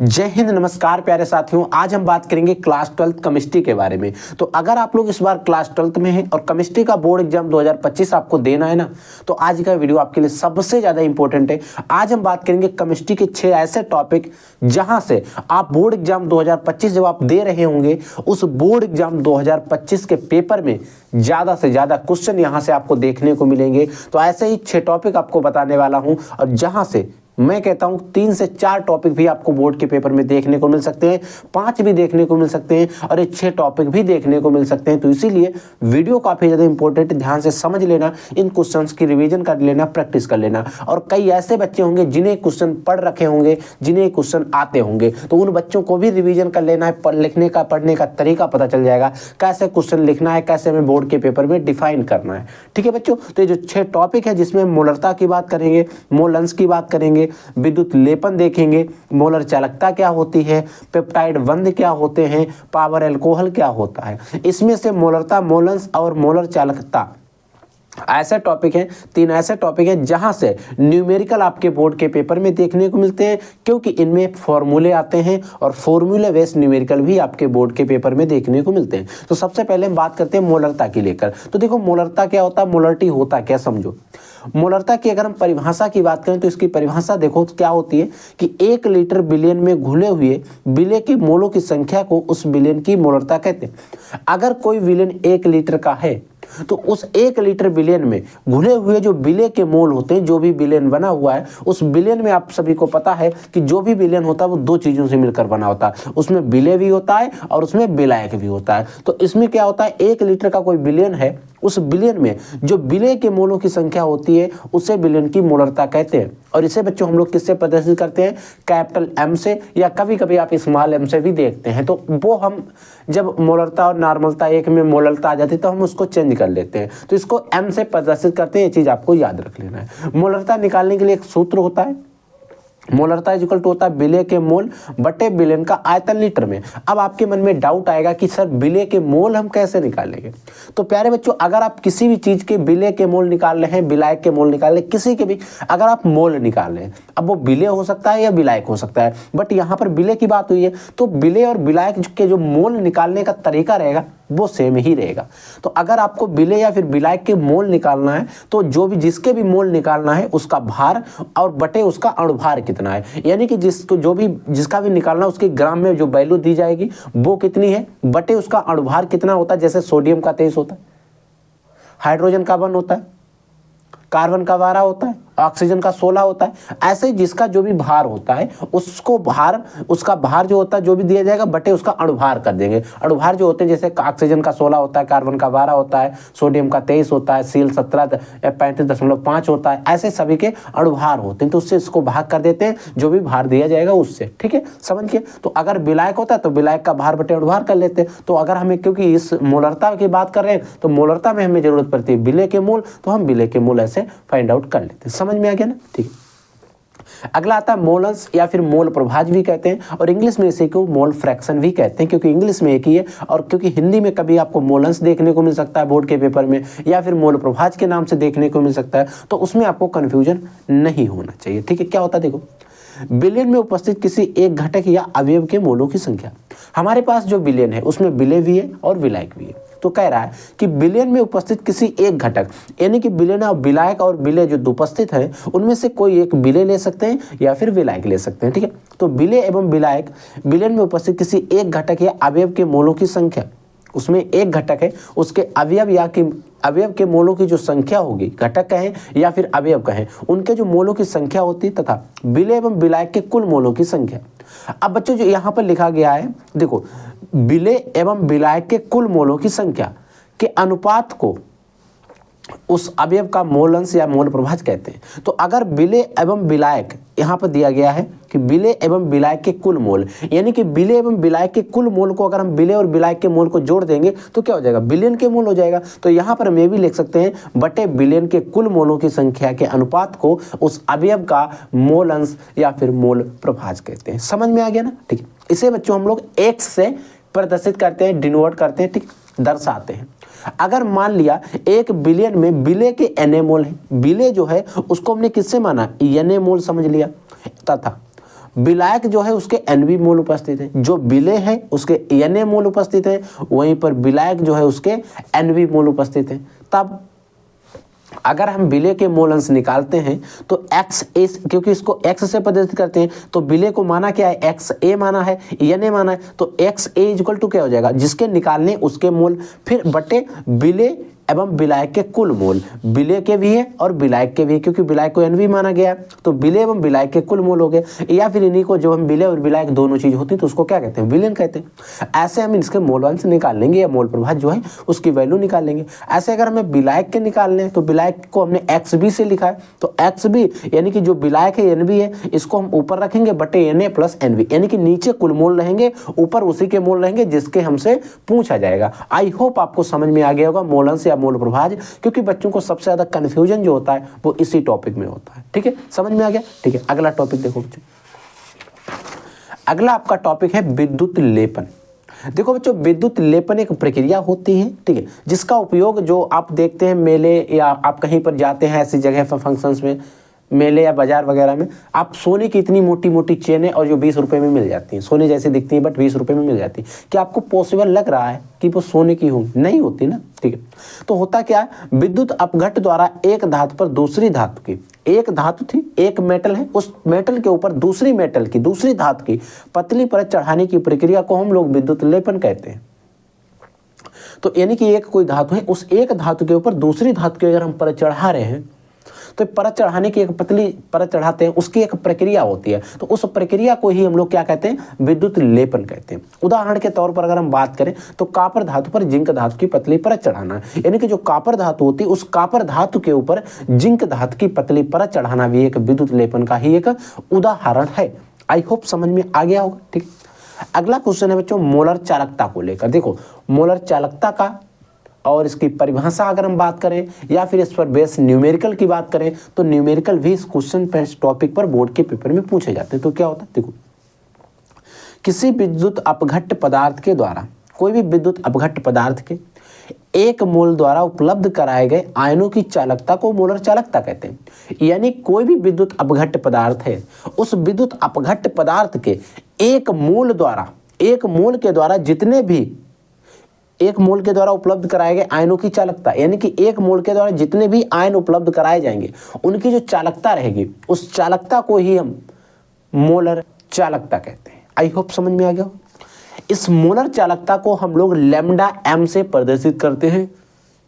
जय हिंद, नमस्कार प्यारे साथियों। आज हम बात करेंगे क्लास 12 केमिस्ट्री के बारे में। तो अगर आप लोग इस बार क्लास 12 में हैं और केमिस्ट्री का बोर्ड एग्जाम 2025 आपको देना है ना, तो आज का वीडियो आपके लिए सबसे ज़्यादा इंपॉर्टेंट है। आज हम बात करेंगे केमिस्ट्री के 6 ऐसे टॉपिक जहां से आप बोर्ड एग्जाम 2025 जब आप दे रहे होंगे, उस बोर्ड एग्जाम 2025 के पेपर में ज़्यादा से ज़्यादा क्वेश्चन यहां से आपको देखने को मिलेंगे। तो ऐसे ही 6 टॉपिक आपको बताने वाला हूं, और जहां से मैं कहता हूं 3 से 4 टॉपिक भी आपको बोर्ड के पेपर में देखने को मिल सकते हैं, 5 भी देखने को मिल सकते हैं, और ये 6 टॉपिक भी देखने को मिल सकते हैं। तो इसीलिए वीडियो काफ़ी ज़्यादा इंपॉर्टेंट है, ध्यान से समझ लेना, इन क्वेश्चंस की रिवीजन कर लेना, प्रैक्टिस कर लेना। और कई ऐसे बच्चे होंगे जिन्हें क्वेश्चन पढ़ रखे होंगे, जिन्हें क्वेश्चन आते होंगे, तो उन बच्चों को भी रिविजन कर लेना है। लिखने का, पढ़ने का तरीका पता चल जाएगा, कैसे क्वेश्चन लिखना है, कैसे हमें बोर्ड के पेपर में डिफाइन करना है। ठीक है बच्चों, तो ये जो 6 टॉपिक है, जिसमें मोलरता की बात करेंगे, मोलन्स की बात करेंगे, विद्युत लेपन देखेंगे, मोलर चालकता क्या होती है, पेप्टाइड बंध क्या होते हैं, पावर अल्कोहल क्या होता है। इसमें से मोलरता, मोलन्स और मोलर चालकता ऐसे टॉपिक हैं, 3 ऐसे टॉपिक हैं जहां से न्यूमेरिकल आपके बोर्ड के पेपर में देखने को मिलते हैं, क्योंकि इनमें फॉर्मूले आते हैं और फॉर्मूले बेस्ड न्यूमेरिकल भी आपके बोर्ड के पेपर में देखने को मिलते हैं। तो सबसे पहले हम बात करते हैं मोलरता की लेकर। तो देखो, मोलरता क्या होता है, मोलरिटी होता क्या, समझो। मोलरता की अगर हम परिभाषा की बात करें तो इसकी परिभाषा देखो क्या होती है कि 1 लीटर बिलियन में घुले हुए विलय के मोलों की संख्या को उस विलयन की मोलरता कहते हैं। अगर कोई विलयन 1 लीटर का है तो उस 1 लीटर विलयन में घुले हुए जो विलय के मोल होते हैं, जो भी विलयन बना हुआ है, उस विलयन में आप सभी को पता है कि जो भी विलयन होता है वो 2 चीज़ों से मिलकर बना होता है। उसमें विलय भी होता है और उसमें विलायक भी होता है। तो इसमें क्या होता है, 1 लीटर का कोई विलयन है, उस विलयन में जो विलय के मोलों की संख्या होती है उसे विलयन की मोलरता कहते हैं। और इसे बच्चों हम लोग किससे प्रदर्शित करते हैं, कैपिटल एम से, या कभी कभी आप स्मॉल एम से भी देखते हैं। तो वो हम जब मोलरता और नॉर्मलता एक में मोलरता आ जाती है तो हम उसको चेंज कर लेते हैं, तो इसको एम से प्रदर्शित करते हैं। ये चीज़ आपको याद रख लेना है। मोलरता निकालने के लिए एक सूत्र होता है, मोलरता इक्वल टू होता है विलय के मोल बटे विलयन का आयतन लीटर में। अब आपके मन में डाउट आएगा कि सर विलय के मोल हम कैसे निकालेंगे। तो प्यारे बच्चों, अगर आप किसी भी चीज़ के विलय के मोल निकाल रहे हैं, विलायक के मोल निकाल रहे हैं, किसी के भी अगर आप मोल निकाल रहे हैं, अब वो विलय हो सकता है या विलायक हो सकता है, बट यहाँ पर विलय की बात हुई है, तो विलय और विलायक के जो मोल निकालने का तरीका रहेगा वो सेम ही रहेगा। तो अगर आपको विलय या फिर विलायक के मोल निकालना है, तो जो भी जिसके भी मोल निकालना है उसका भार और बटे उसका अणुभार कितना है, यानी कि जिसको जो भी जिसका भी निकालना है उसके ग्राम में जो वैल्यू दी जाएगी वो कितनी है, बटे उसका अणुभार कितना होता है। जैसे सोडियम का 23 होता है, हाइड्रोजन का 1 होता है, कार्बन का 12 होता है, ऑक्सीजन का 16 होता है। ऐसे जिसका जो भी भार होता है उसको भार, उसका भार जो होता है जो भी दिया जाएगा बटे उसका अणुभार कर देंगे। अणुभार जो होते हैं जैसे ऑक्सीजन का 16 होता है, कार्बन का 12 होता है, सोडियम का 23 होता है, सील 35.5 होता है, ऐसे सभी के अणुभार होते हैं। तो उससे इसको भाग कर देते हैं, जो भी भार दिया जाएगा उससे। ठीक है, समझ के। तो अगर विलायक होता है तो विलायक का भार बटे अणुभार कर लेते हैं। तो अगर हमें, क्योंकि इस मोलरता की बात कर रहे हैं तो मोलरता में हमें जरूरत पड़ती है विलय के मोल, तो हम विलय के मोल ऐसे फाइंड आउट कर लेते हैं। समझ में आ गया ना। ठीक है, अगला आता है मोलन्स या फिर मोल प्रभाज भी कहते हैं, और इंग्लिश में इसे को मोल फ्रैक्शन भी कहते हैं, क्योंकि इंग्लिश में एक ही है। और क्योंकि हिंदी में कभी आपको मोलन्स देखने को मिल सकता है बोर्ड के पेपर में, या फिर मोल प्रभाज के नाम से देखने को मिल सकता है, तो उसमें आपको कंफ्यूजन नहीं होना चाहिए। ठीक है, क्या होता है देखो, विलयन में उपस्थित किसी एक घटक या अवयव के मोलों की संख्या। हमारे पास जो विलयन है उसमें विलय भी है और विलायक भी है। तो कह रहा है कि विलयन में उपस्थित किसी एक घटक, यानी कि विलयन और विलायक और विलय जो उपस्थित है उनमें से कोई एक विलय ले सकते हैं या फिर विलायक ले सकते हैं। ठीक है, तो विलय एवं विलायक, विलयन में उपस्थित किसी एक घटक या अवयव के मोलों की संख्या, उसमें एक घटक है, उसके अवयव या कि अवयव के मोलों की जो संख्या होगी, घटक कहें या फिर अवयव कहें, उनके जो मोलों की संख्या होती है, तथा विलय एवं विलायक के कुल मोलों की संख्या। अब बच्चों जो यहाँ पर लिखा गया है, देखो, विलय एवं विलायक के कुल मोलों की संख्या के अनुपात को उस अवयव का मोल अंश या मोल प्रभाज कहते हैं। तो अगर विलय एवं विलायक, यहाँ पर दिया गया है कि विलय एवं विलायक के कुल मोल, यानी कि विलय एवं विलायक के कुल मोल को अगर हम विलय और विलायक के मोल को जोड़ देंगे तो क्या हो जाएगा, विलयन के मोल हो जाएगा। तो यहाँ पर हम ये भी लिख सकते हैं बटे विलयन के कुल मोलों की संख्या के अनुपात को उस अवयव का मोल अंश या फिर मोल प्रभाज कहते हैं। समझ में आ गया ना। ठीक है, इसे बच्चों हम लोग एक्स से प्रदर्शित करते हैं, डिनोट करते हैं, ठीक, दर्शाते हैं। अगर मान लिया 1 बिलियन में विलय के Na मोल है, विलय जो है उसको हमने किससे माना, Na मोल समझ लिया, तथा विलायक जो है उसके NV मोल उपस्थित है, जो विलेय है उसके Na मोल उपस्थित है, वहीं पर विलायक जो है उसके NV मोल उपस्थित है। तब अगर हम विलेय के मोल अंश निकालते हैं तो XA, क्योंकि इसको X से प्रदर्शित करते हैं, तो विलेय को माना क्या है, XA माना है, Na माना है, तो XA इक्वल टू क्या हो जाएगा, जिसके निकालने उसके मोल, फिर बटे विलेय एवं विलायक के कुल मोल। विलेय के भी है और विलायक के भी है, क्योंकि विलायक को NV माना गया है, तो विलेय एवं विलायक के कुल मोल हो गए। या फिर इन्हीं को, जो हम विलेय और विलायक दोनों चीज होती है तो उसको क्या कहते हैं, विलयन कहते हैं। ऐसे हम इसके मोल अंश निकाल लेंगे या मोल प्रभाव जो है उसकी वैल्यू निकाल लेंगे। ऐसे अगर हमें विलायक के निकालने हैं तो विलायक को हमने XB से लिखा है, तो XB यानी कि जो विलायक है NB है, इसको हम ऊपर रखेंगे बटे Na प्लस NV, यानी कि नीचे कुल मोल रहेंगे, ऊपर उसी के मोल रहेंगे जिसके हमसे पूछा जाएगा। आई होप आपको समझ में आ गया होगा मोल अंश या मोल प्रभाज, क्योंकि बच्चों को सबसे ज्यादा कंफ्यूजन जो होता है वो इसी टॉपिक में होता है। ठीक है, समझ में आ गया। ठीक है, अगला टॉपिक देखो बच्चों, अगला आपका टॉपिक है विद्युत लेपन। देखो बच्चों, विद्युत लेपन एक प्रक्रिया होती है, ठीक है, जिसका उपयोग जो आप देखते हैं मेले या आप कहीं पर जाते हैं ऐसी जगह पर फंक्शंस में, मेले या बाजार वगैरह में, आप सोने की इतनी मोटी मोटी चेनें और जो 20 रुपए में मिल जाती हैं, सोने जैसी दिखती हैं बट 20 रुपए में मिल जाती है, क्या आपको पॉसिबल लग रहा है कि वो सोने की हो? नहीं होती ना। ठीक है, तो होता क्या है, विद्युत अपघट्ट द्वारा एक धातु पर दूसरी धातु की, एक धातु थी, एक मेटल है, उस मेटल के ऊपर दूसरी मेटल की, दूसरी धातु की पतली परत चढ़ाने की प्रक्रिया को हम लोग विद्युत लेपन कहते हैं। तो यानी कि एक कोई धातु है, उस एक धातु के ऊपर दूसरी धातु की अगर हम परत चढ़ा रहे हैं, तो परत चढ़ाने की एक पतली परत चढ़ाते हैं, उसकी एक प्रक्रिया होती है, तो उस प्रक्रिया को ही हम लोग क्या कहते हैं, विद्युत लेपन कहते हैं। उदाहरण के तौर पर अगर हम बात करें तो कॉपर धातु पर जिंक धातु की पतली परत चढ़ाना, यानी कि जो कॉपर धातु होती है उस कॉपर धातु के ऊपर जिंक धातु की पतली परत चढ़ाना भी एक विद्युत लेपन का ही एक उदाहरण है। आई होप समझ में आ गया होगा। ठीक, अगला क्वेश्चन है बच्चों मोलर चालकता को लेकर। देखो, मोलर चालकता का और इसकी परिभाषा अगर हम बात करें या फिर इस पर बेस न्यूमेरिकल की बात करें, तो न्यूमेरिकल भी इस क्वेश्चन पर, इस टॉपिक पर बोर्ड के पेपर में पूछे जाते हैं। तो क्या होता है, देखो, किसी विद्युत अपघट्ट पदार्थ के द्वारा, कोई भी विद्युत अपघट्ट पदार्थ के एक मोल द्वारा उपलब्ध कराए गए आयनों की चालकता को मोलर चालकता कहते हैं। यानी कोई भी विद्युत अपघट्ट पदार्थ है, उस विद्युत अपघट्ट पदार्थ के एक मोल द्वारा, एक मोल के द्वारा जितने भी, एक मोल के द्वारा उपलब्ध कराए गए आयनों की चालकता, यानी कि एक मोल के द्वारा जितने भी आयन उपलब्ध कराए जाएंगे उनकी जो चालकता रहेगी, उस चालकता को ही हम मोलर चालकता कहते हैं। आई होप समझ में आ गया। इस मोलर चालकता को हम लोग लैम्डा m से प्रदर्शित करते हैं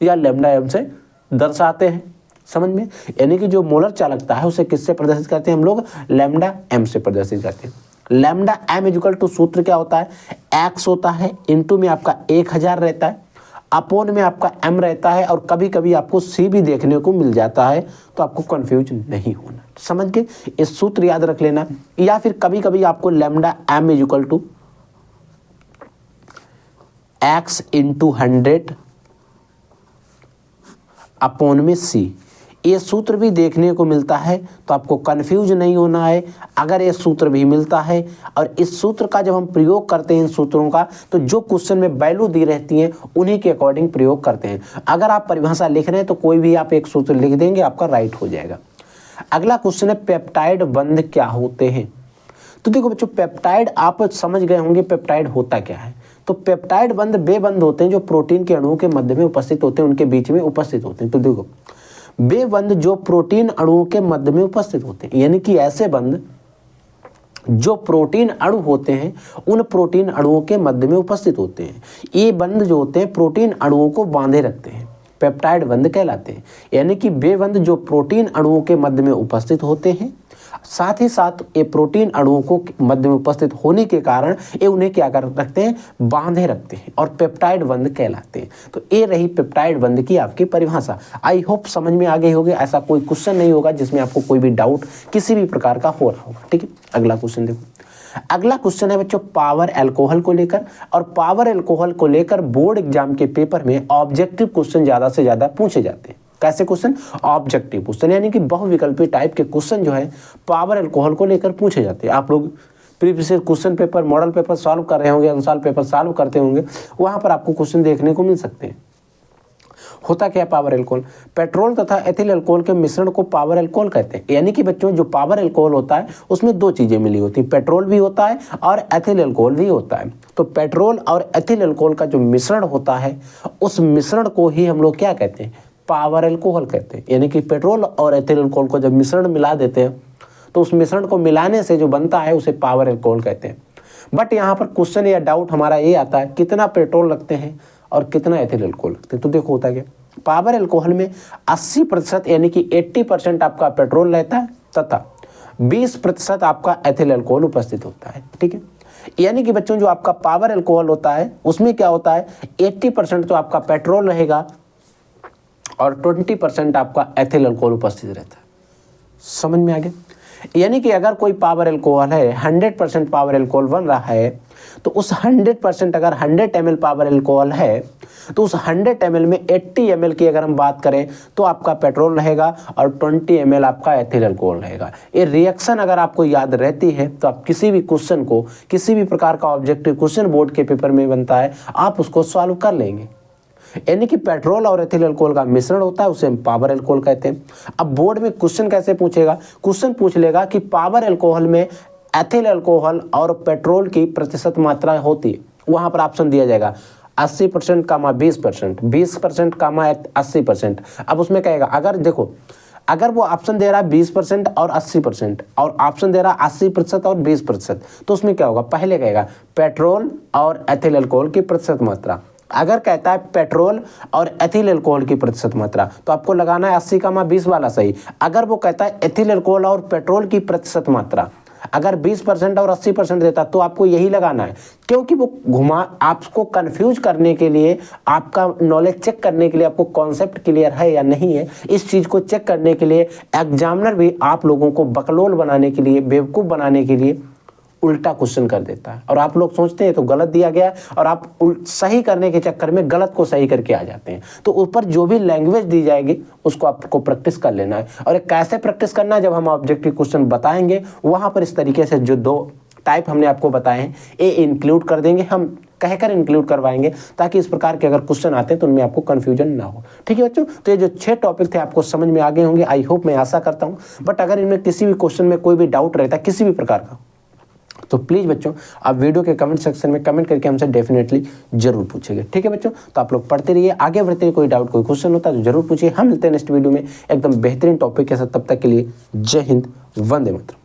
या लैम्डा m से दर्शाते हैं, समझ में। यानी कि जो मोलर चालकता है उसे किससे प्रदर्शित करते हैं हम लोग, लैम्डा m से प्रदर्शित करते हैं। लैम्डा m इक्वल टू सूत्र क्या होता है, x होता है, इंटू में आपका 1000 रहता है, अपोन में आपका m रहता है, और कभी कभी आपको c भी देखने को मिल जाता है, तो आपको कंफ्यूज नहीं होना, समझ के इस सूत्र याद रख लेना। या फिर कभी कभी आपको lambda m equal to x into 100 upon में c, ये सूत्र भी देखने को मिलता है, तो आपको कंफ्यूज नहीं होना है। अगर ये सूत्र भी मिलता है और इस सूत्र का जब हम प्रयोग करते हैं, इन सूत्रों का, तो जो क्वेश्चन में वैल्यू दी रहती है उन्हीं के अकॉर्डिंग प्रयोग करते हैं। अगर आप परिभाषा लिख रहे हैं तो कोई भी आप एक सूत्र लिख देंगे, आपका राइट हो जाएगा। अगला क्वेश्चन है पेप्टाइड बंध क्या होते हैं। तो देखो बच्चों, पेप्टाइड आप समझ गए होंगे पेप्टाइड होता क्या है। तो पेप्टाइड बंध वे बंध होते हैं जो प्रोटीन के अणुओं के मध्य में उपस्थित होते हैं, उनके बीच में उपस्थित होते हैं। तो देखो, वे बंध जो प्रोटीन अणुओं के मध्य में उपस्थित होते हैं, यानी कि ऐसे बंध जो प्रोटीन अणु होते हैं उन प्रोटीन अणुओं के मध्य में उपस्थित होते हैं। ये बंध जो होते हैं प्रोटीन अणुओं को बांधे रखते हैं, पेप्टाइड बंध कहलाते हैं। यानी कि वे बंध जो प्रोटीन अणुओं के मध्य में उपस्थित होते हैं, साथ ही साथ ये प्रोटीन अणुओं को मध्य में उपस्थित होने के कारण ये उन्हें क्या कर रखते हैं, बांधे रखते हैं, और पेप्टाइड बंध कहलाते हैं। तो ये रही पेप्टाइड बंध की आपकी परिभाषा। आई होप समझ में आ गई होगी। ऐसा कोई क्वेश्चन नहीं होगा जिसमें आपको कोई भी डाउट किसी भी प्रकार का हो रहा होगा। ठीक है, अगला क्वेश्चन देखो। अगला क्वेश्चन है बच्चों पावर अल्कोहल को लेकर, और पावर अल्कोहल को लेकर बोर्ड एग्जाम के पेपर में ऑब्जेक्टिव क्वेश्चन ज्यादा से ज्यादा पूछे जाते हैं। कैसे क्वेश्चन, ऑब्जेक्टिव क्वेश्चन, यानी कि बहुविकल्पी टाइप के क्वेश्चन जो है पावर अल्कोहल को लेकर पूछे जाते हैं। आप लोग previous question paper, model paper solve कर रहे होंगे, अनुसार पेपर सॉल्व करते होंगे, वहां पर आपको क्वेश्चन देखने को मिल सकते हैं। होता क्या है पावर अल्कोहल? पेट्रोल तथा एथिल अल्कोहल के मिश्रण को पावर अल्कोहल कहते हैं। यानी कि बच्चों जो पावर अल्कोहल होता है उसमें दो चीजें मिली होती हैं, पेट्रोल भी होता है और एथिल अल्कोहल भी होता है। तो पेट्रोल और एथिल अल्कोहल का जो मिश्रण होता है उस मिश्रण को ही हम लोग क्या कहते हैं? पावर अल्कोहल कहते हैं। यानी कि पेट्रोल और एथिल अल्कोहल को जब मिश्रण मिला देते हैं तो उस मिश्रण को मिलाने से जो बनता है उसे पावर अल्कोहल कहते हैं। बट यहाँ पर क्वेश्चन या डाउट हमारा ये आता है कितना पेट्रोल लगते हैं और कितना एथिल अल्कोहल लगते हैं। तो देखो होता क्या, पावर अल्कोहल में 80% यानी कि 80% आपका पेट्रोल रहता है तथा 20% आपका एथिल अल्कोहल उपस्थित होता है। ठीक है, यानी कि बच्चों जो आपका पावर अल्कोहल होता है उसमें क्या होता है, 80% तो आपका पेट्रोल रहेगा और 20% आपका एथिल अल्कोहल उपस्थित रहता है। समझ में आ गया? यानी कि अगर कोई पावर अल्कोहल है, 100% पावर अल्कोहल बन रहा है, तो उस 100% अगर 100 ml पावर अल्कोहल है तो उस 100 ml में 80 ml की अगर हम बात करें तो आपका पेट्रोल रहेगा और 20 ml आपका एथिल अल्कोहल रहेगा। ये रिएक्शन अगर आपको याद रहती है तो आप किसी भी क्वेश्चन को, किसी भी प्रकार का ऑब्जेक्टिव क्वेश्चन बोर्ड के पेपर में बनता है, आप उसको सॉल्व कर लेंगे। यानी कि पेट्रोल और एथिल अल्कोहल का मिश्रण होता है उसे हम पावर अल्कोहल कहते हैं। अब बोर्ड में क्वेश्चन कैसे पूछेगा? क्वेश्चन पूछ लेगा कि पावर अल्कोहल में एथिल अल्कोहल और पेट्रोल की प्रतिशत मात्रा होती है। वहां पर ऑप्शन दिया जाएगा 80% कामा 20%, 20% कामा 80%। अब उसमें कहेगा, अगर देखो अगर वो ऑप्शन दे रहा है 20% और 80% और ऑप्शन दे रहा है 80% और 20%, तो उसमें क्या होगा? पहले कहेगा पेट्रोल और एथिल अल्कोहल की प्रतिशत मात्रा। अगर कहता है पेट्रोल और एथिल अल्कोहल की प्रतिशत मात्रा तो आपको लगाना है 80,20 वाला सही। अगर वो कहता है एथिल अल्कोहल और पेट्रोल की प्रतिशत मात्रा, अगर 20% और 80% देता तो आपको यही लगाना है, क्योंकि वो घुमा आपको कंफ्यूज करने के लिए, आपका नॉलेज चेक करने के लिए, आपको कॉन्सेप्ट क्लियर है या नहीं है इस चीज़ को चेक करने के लिए एग्जामिनर भी आप लोगों को बकलोल बनाने के लिए, बेवकूफ़ बनाने के लिए उल्टा क्वेश्चन कर देता है। और आप लोग सोचते हैं तो गलत दिया गया है और आप सही करने के चक्कर में गलत को सही करके आ जाते हैं। तो ऊपर जो भी लैंग्वेज दी जाएगी उसको आपको प्रैक्टिस कर लेना है। और कैसे प्रैक्टिस करना है, जब हम ऑब्जेक्टिव क्वेश्चन बताएंगे वहां पर इस तरीके से जो दो टाइप हमने आपको बताए हैं ये इंक्लूड कर देंगे, हम कहकर इंक्लूड करवाएंगे ताकि इस प्रकार के अगर क्वेश्चन आते हैं तो उनमें आपको कंफ्यूजन ना हो। ठीक है बच्चों, तो ये जो 6 टॉपिक थे आपको समझ में आ गए होंगे, आई होप, मैं आशा करता हूँ। बट अगर इनमें किसी भी क्वेश्चन में कोई भी डाउट रहता है किसी भी प्रकार का, तो प्लीज़ बच्चों आप वीडियो के कमेंट सेक्शन में कमेंट करके हमसे डेफिनेटली जरूर पूछेंगे। ठीक है बच्चों, तो आप लोग पढ़ते रहिए, आगे बढ़ते रहिए। कोई डाउट, कोई क्वेश्चन होता है तो जरूर पूछिए। हम मिलते हैं नेक्स्ट वीडियो में एकदम बेहतरीन टॉपिक के साथ। तब तक के लिए जय हिंद, वंदे मातरम।